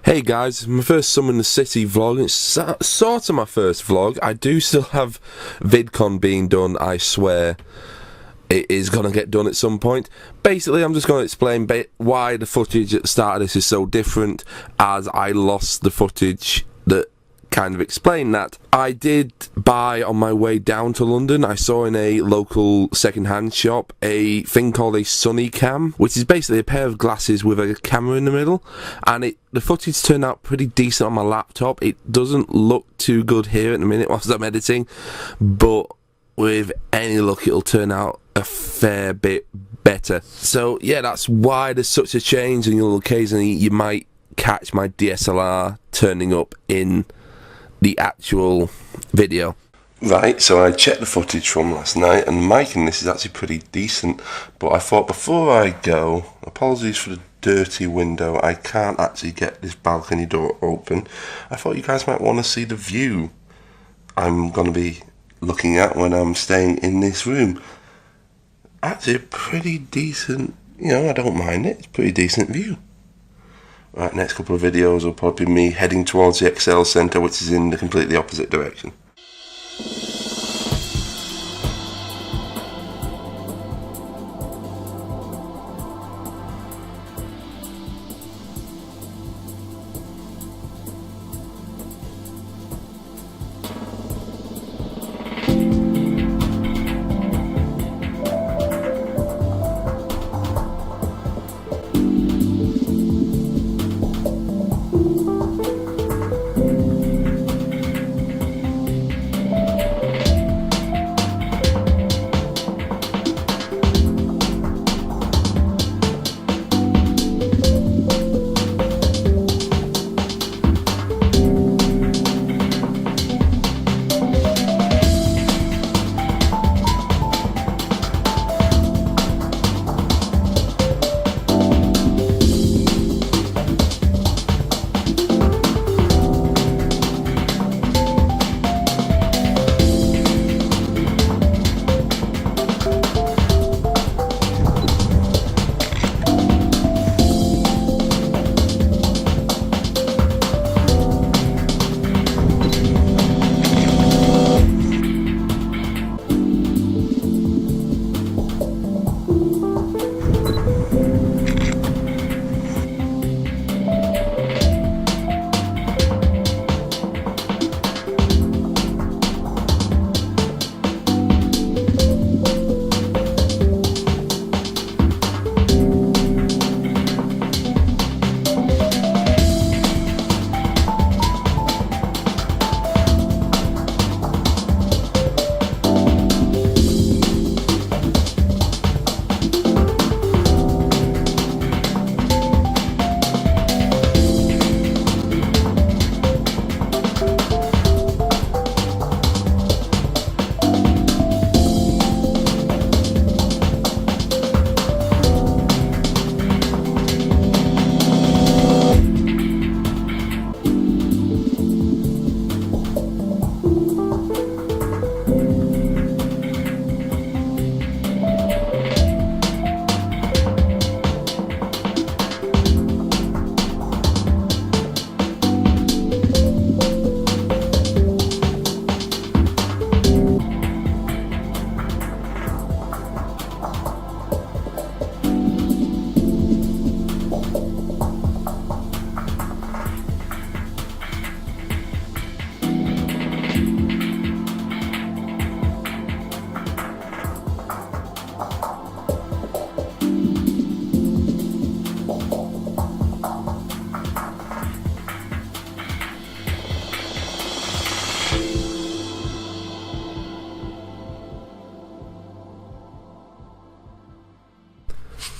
Hey guys, it's my first Summer in the City vlog. It's sort of my first vlog. I do still have VidCon being done, I swear. It is going to get done at some point. Basically, I'm just going to explain why the footage at the start of this is so different, as I lost the footage that kind of explained that. I did buy on my way down to London. I saw in a local second-hand shop a thing called a Sunny Cam, which is basically a pair of glasses with a camera in the middle, and the footage turned out pretty decent on my laptop. It doesn't look too good here at the minute whilst I'm editing, but with any luck it'll turn out a fair bit better. So yeah, that's why there's such a change, and you might catch my DSLR turning up in the actual video. Right, so I checked the footage from last night, and the mic in this is actually pretty decent, but I thought before I go, apologies for the dirty window, I can't actually get this balcony door open. I thought you guys might want to see the view I'm going to be looking at when I'm staying in this room. Actually a pretty decent, I don't mind it, it's a pretty decent view. Right, next couple of videos will probably be me heading towards the Excel Centre, which is in the completely opposite direction.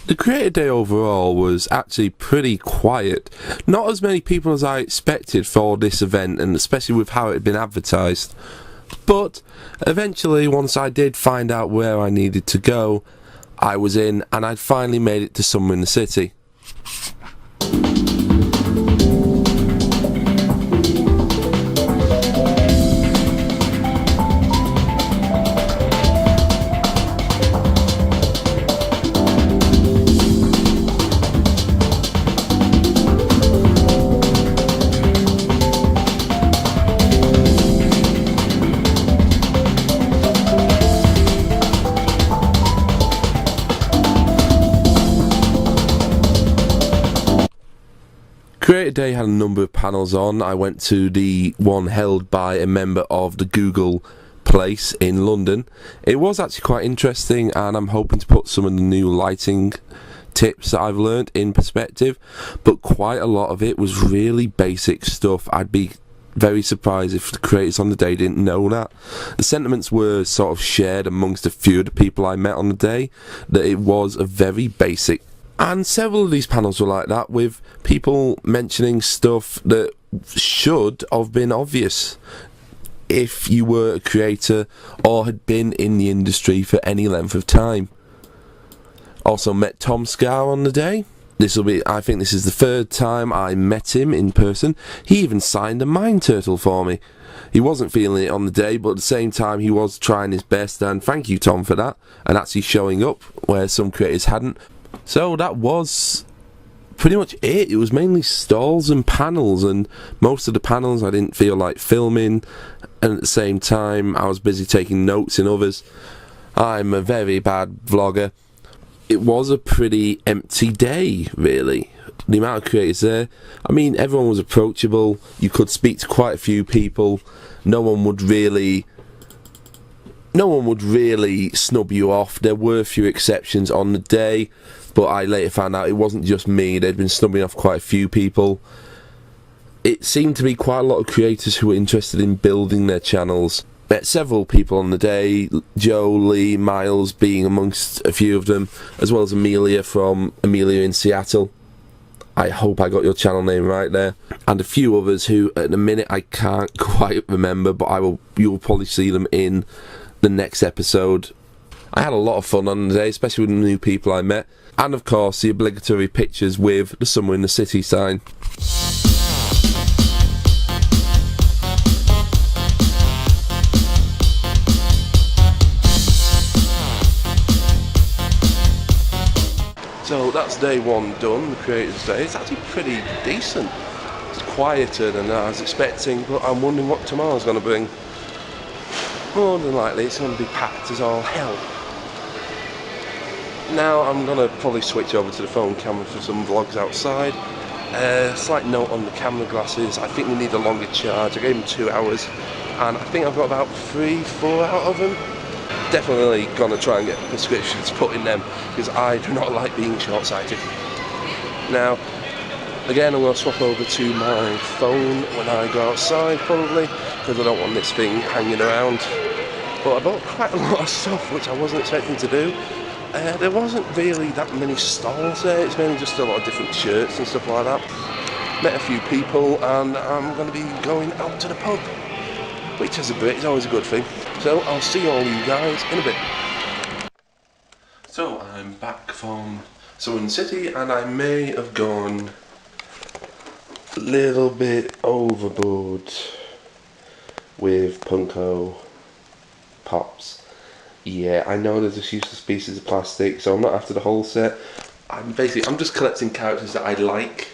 The Creator Day overall was actually pretty quiet. Not as many people as I expected for this event, and especially with how it had been advertised. But eventually, once I did find out where I needed to go, I was in, and I'd finally made it to Summer in the City. Creator Day had a number of panels on. I went to the one held by a member of the Google place in London. It was actually quite interesting, and I'm hoping to put some of the new lighting tips that I've learned in perspective, but quite a lot of it was really basic stuff. I'd be very surprised if the creators on the day didn't know that. The sentiments were sort of shared amongst a few of the people I met on the day, that it was a very basic, and several of these panels were like that, with people mentioning stuff that should have been obvious if you were a creator or had been in the industry for any length of time. Also met Tom Scar on the day. I think this is the third time I met him in person. He even signed a mine turtle for me. He wasn't feeling it on the day, but at the same time he was trying his best, and thank you, Tom, for that, and actually showing up where some creators hadn't. So that was pretty much it. It was mainly stalls and panels, and most of the panels I didn't feel like filming, and at the same time I was busy taking notes in others. I'm a very bad vlogger. It was a pretty empty day, really. The amount of creators there, I mean, everyone was approachable. You could speak to quite a few people. No one would really snub you off. There were a few exceptions on the day, but I later found out it wasn't just me. They'd been snubbing off quite a few people. It seemed to be quite a lot of creators who were interested in building their channels. Met several people on the day, Joe, Lee, Miles being amongst a few of them, as well as Amelia from Amelia in Seattle. I hope I got your channel name right there. And a few others who, at the minute, I can't quite remember, but you'll probably see them in the next episode. I had a lot of fun on the day, especially with the new people I met. And of course, the obligatory pictures with the Somewhere in the City sign. So that's day one done, the Creators Day. It's actually pretty decent. It's quieter than I was expecting, but I'm wondering what tomorrow's going to bring. More than likely it's going to be packed as all hell. Now I'm going to probably switch over to the phone camera for some vlogs outside. Slight note on the camera glasses, I think they need a longer charge. I gave them 2 hours and I think I've got about 3-4 out of them. Definitely gonna try and get prescriptions put in them because I do not like being short-sighted. Now, again, I'm gonna swap over to my phone when I go outside, probably, because I don't want this thing hanging around. But I bought quite a lot of stuff which I wasn't expecting to do. There wasn't really that many stalls there. It's mainly just a lot of different shirts and stuff like that. Met a few people, and I'm gonna be going out to the pub, which is always a good thing. So I'll see all you guys in a bit. So I'm back from Southern City, and I may have gone a little bit overboard with Punko Pops. Yeah, I know there's just useless pieces of plastic, so I'm not after the whole set. I'm just collecting characters that I like,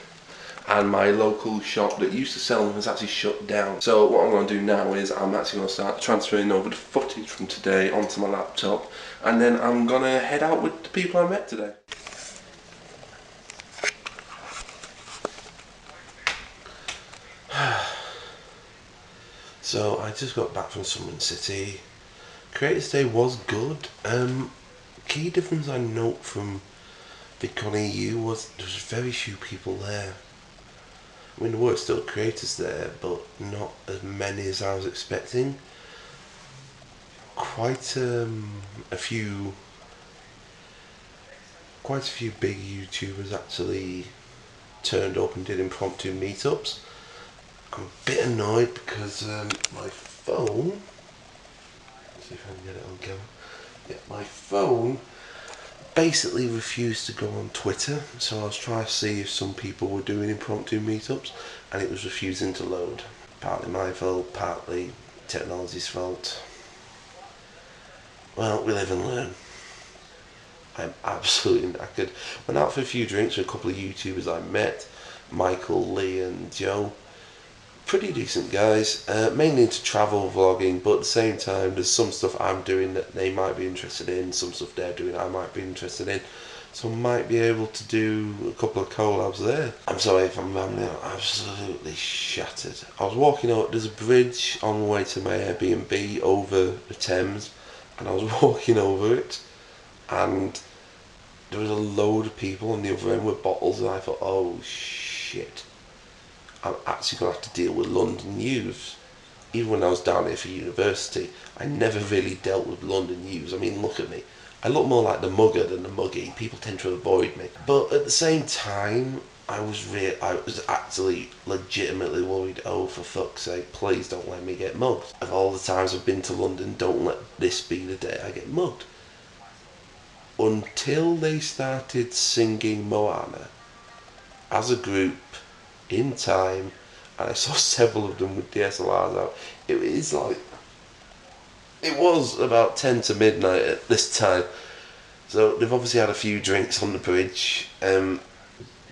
and my local shop that used to sell them has actually shut down. So what I'm going to do now is I'm actually going to start transferring over the footage from today onto my laptop, and then I'm going to head out with the people I met today. So I just got back from Southern City. Creators Day was good. Key difference I note from VidCon EU was there was very few people there. I mean, there were still creators there, but not as many as I was expecting. Quite a few big YouTubers actually turned up and did impromptu meetups. I'm a bit annoyed because my phone, let's see if I can get it on camera. Yeah, my phone basically refused to go on Twitter, so I was trying to see if some people were doing impromptu meetups, and it was refusing to load. Partly my fault, partly technology's fault. Well, we live and learn. I'm absolutely knackered. Went out for a few drinks with a couple of YouTubers I met, Michael, Lee and Joe. Pretty decent guys, mainly into travel vlogging, but at the same time there's some stuff I'm doing that they might be interested in, some stuff they're doing I might be interested in. so I might be able to do a couple of collabs there. I'm sorry if I'm rambling, I'm absolutely shattered. I was walking out, there's a bridge on the way to my Airbnb over the Thames, and I was walking over it, and there was a load of people on the other end with bottles, and I thought, oh shit, I'm actually going to have to deal with London news. Even when I was down here for university, I never really dealt with London news. I mean, look at me. I look more like the mugger than the muggy. People tend to avoid me. But at the same time, I was actually legitimately worried, oh, for fuck's sake, please don't let me get mugged. Of all the times I've been to London, don't let this be the day I get mugged. Until they started singing Moana as a group in time, and I saw several of them with DSLRs out. It was about 10 to midnight at this time, so they've obviously had a few drinks on the bridge,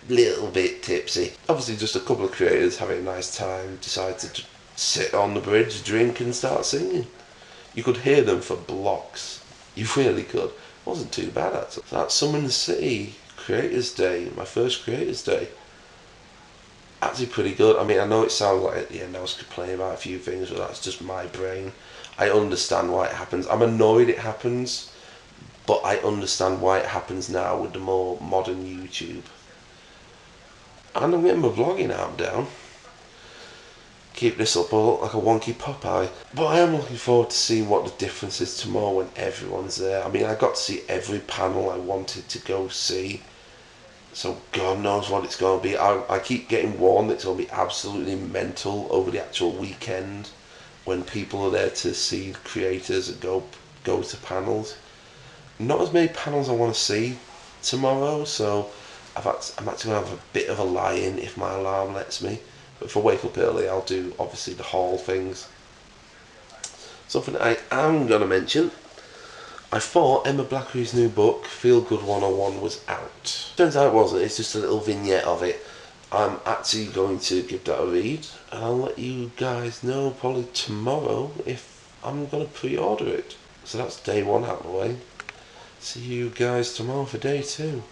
little bit tipsy. Obviously just a couple of creators having a nice time, decided to sit on the bridge, drink and start singing. You could hear them for blocks, you really could. It wasn't too bad actually. So that's Summer in the City, Creators Day, my first Creators Day. Actually pretty good. I mean, I know it sounds like at the end I was complaining about a few things, but that's just my brain. I understand why it happens. I'm annoyed it happens, but I understand why it happens now with the more modern YouTube. And I'm getting my vlogging arm down. Keep this up, I look like a wonky Popeye. But I am looking forward to seeing what the difference is tomorrow when everyone's there. I mean, I got to see every panel I wanted to go see. So God knows what it's going to be. I keep getting warned that it's going to be absolutely mental over the actual weekend when people are there to see creators and go to panels. Not as many panels I want to see tomorrow, so I'm actually going to have a bit of a lie-in if my alarm lets me. But if I wake up early, I'll do obviously the hall things. Something I am going to mention, I thought Emma Blackery's new book, Feel Good 101, was out. Turns out it wasn't, it's just a little vignette of it. I'm actually going to give that a read, and I'll let you guys know probably tomorrow if I'm going to pre-order it. So that's day one out of the way. See you guys tomorrow for day two.